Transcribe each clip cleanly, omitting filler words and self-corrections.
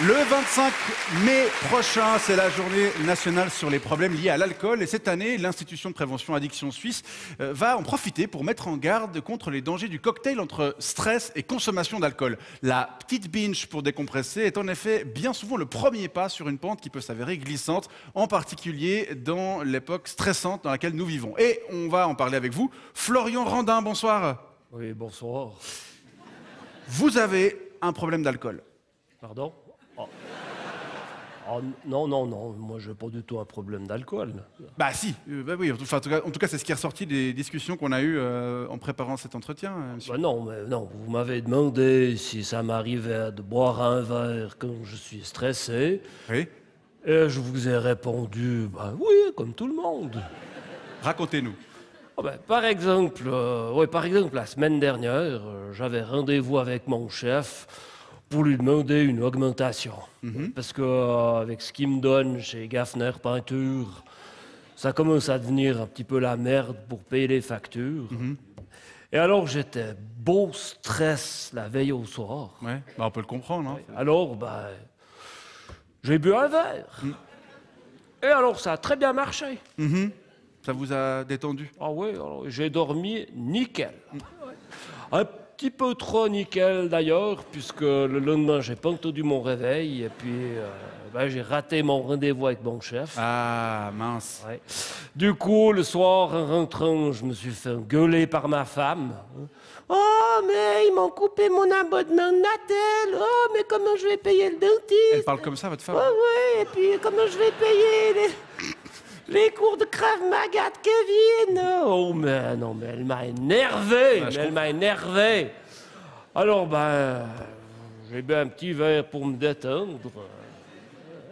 Le 25 mai prochain, c'est la journée nationale sur les problèmes liés à l'alcool. Et cette année, l'Institution de prévention addiction suisse va en profiter pour mettre en garde contre les dangers du cocktail entre stress et consommation d'alcool. La petite binge pour décompresser est en effet bien souvent le premier pas sur une pente qui peut s'avérer glissante, en particulier dans l'époque stressante dans laquelle nous vivons. Et on va en parler avec vous. Florian Randin, bonsoir. Oui, bonsoir. Vous avez un problème d'alcool. Pardon? Oh, non, moi j'ai pas du tout un problème d'alcool. Bah si, bah oui, enfin, en tout cas c'est ce qui est ressorti des discussions qu'on a eues en préparant cet entretien. Bah non, vous m'avez demandé si ça m'arrivait de boire un verre quand je suis stressé. Oui. Et je vous ai répondu, bah oui, comme tout le monde. Racontez-nous. Oh ben, par exemple, la semaine dernière, j'avais rendez-vous avec mon chef pour lui demander une augmentation. Parce que avec ce qu'il me donne chez Gaffner Peinture, ça commence à devenir un petit peu la merde pour payer les factures. Et alors j'étais beau stress la veille au soir. Ouais, bah on peut le comprendre. Hein. Alors, j'ai bu un verre. Et alors ça a très bien marché. Ça vous a détendu? Ah oui, j'ai dormi nickel. Un petit peu trop nickel d'ailleurs, puisque le lendemain, j'ai pas entendu mon réveil, et puis j'ai raté mon rendez-vous avec mon chef. Ah, mince. Ouais. Du coup, le soir, en rentrant, je me suis fait gueuler par ma femme. Oh, mais ils m'ont coupé mon abonnement de Natel. Oh, mais comment je vais payer le dentiste? Elle parle comme ça, votre femme? Ouais, et puis comment je vais payer les cours de Krav Maga de Kevin? Oh, mais non, mais elle m'a énervé. Elle m'a énervé. Alors, j'ai bu un petit verre pour me détendre.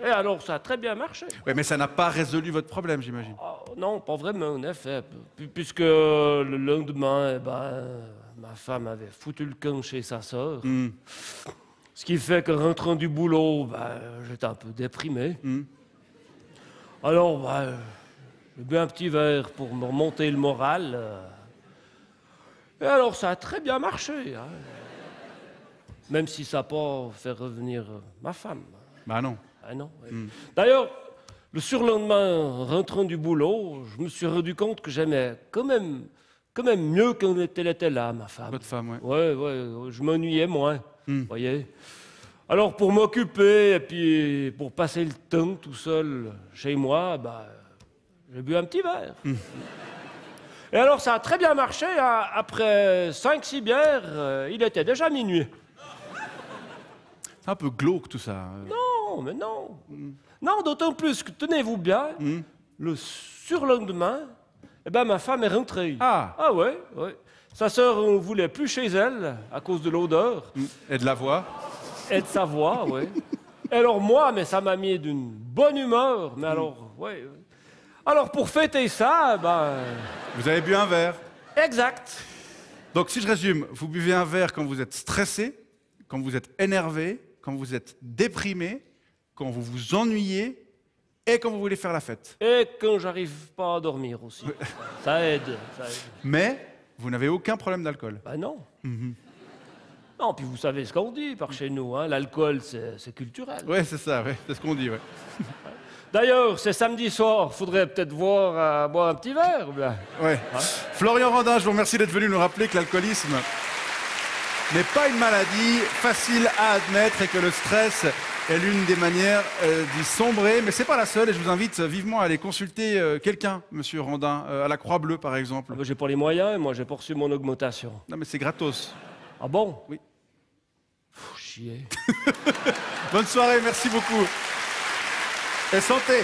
Et alors, ça a très bien marché. Oui, mais ça n'a pas résolu votre problème, j'imagine. Oh, non, pas vraiment, en effet. Puisque le lendemain, ma femme avait foutu le camp chez sa sœur. Ce qui fait qu'en rentrant du boulot, j'étais un peu déprimé. Alors, j'ai bu un petit verre pour me remonter le moral. Et alors, ça a très bien marché. Hein. Même si ça n'a pas fait revenir ma femme. Bah non. Ah non. Oui. D'ailleurs, le surlendemain, en rentrant du boulot, je me suis rendu compte que j'aimais quand même mieux quand elle était là, ma femme. Votre femme, ouais. Ouais, je m'ennuyais moins, voyez. Alors, pour m'occuper et puis pour passer le temps tout seul chez moi, j'ai bu un petit verre. Et alors, ça a très bien marché. Hein. Après 5-6 bières, il était déjà minuit. C'est un peu glauque, tout ça. Non, mais non. Non, d'autant plus que, tenez-vous bien, le surlendemain, ma femme est rentrée. Ah ouais. Sa sœur ne voulait plus chez elle à cause de l'odeur. Et de la voix? Et de sa voix, oui. Et alors moi, mais ça m'a mis d'une bonne humeur. Mais alors, ouais. Alors pour fêter ça, Vous avez bu un verre? Exact. Donc si je résume, vous buvez un verre quand vous êtes stressé, quand vous êtes énervé, quand vous êtes déprimé, quand vous vous ennuyez et quand vous voulez faire la fête. Et quand j'arrive pas à dormir aussi. Ça aide. Mais vous n'avez aucun problème d'alcool? Non. Non, puis vous savez ce qu'on dit par chez nous, hein, l'alcool c'est culturel. Oui, c'est ça, ouais. C'est ce qu'on dit, ouais. D'ailleurs, c'est samedi soir, faudrait peut-être boire un petit verre. Ouais. Florian Randin, je vous remercie d'être venu nous rappeler que l'alcoolisme n'est pas une maladie facile à admettre et que le stress est l'une des manières d'y sombrer. Mais c'est pas la seule et je vous invite vivement à aller consulter quelqu'un, monsieur Randin, à la Croix-Bleue par exemple. J'ai pas les moyens et moi j'ai pas reçu mon augmentation. Non mais c'est gratos. Ah bon? Oui. Faut chier. Bonne soirée, merci beaucoup. Et santé.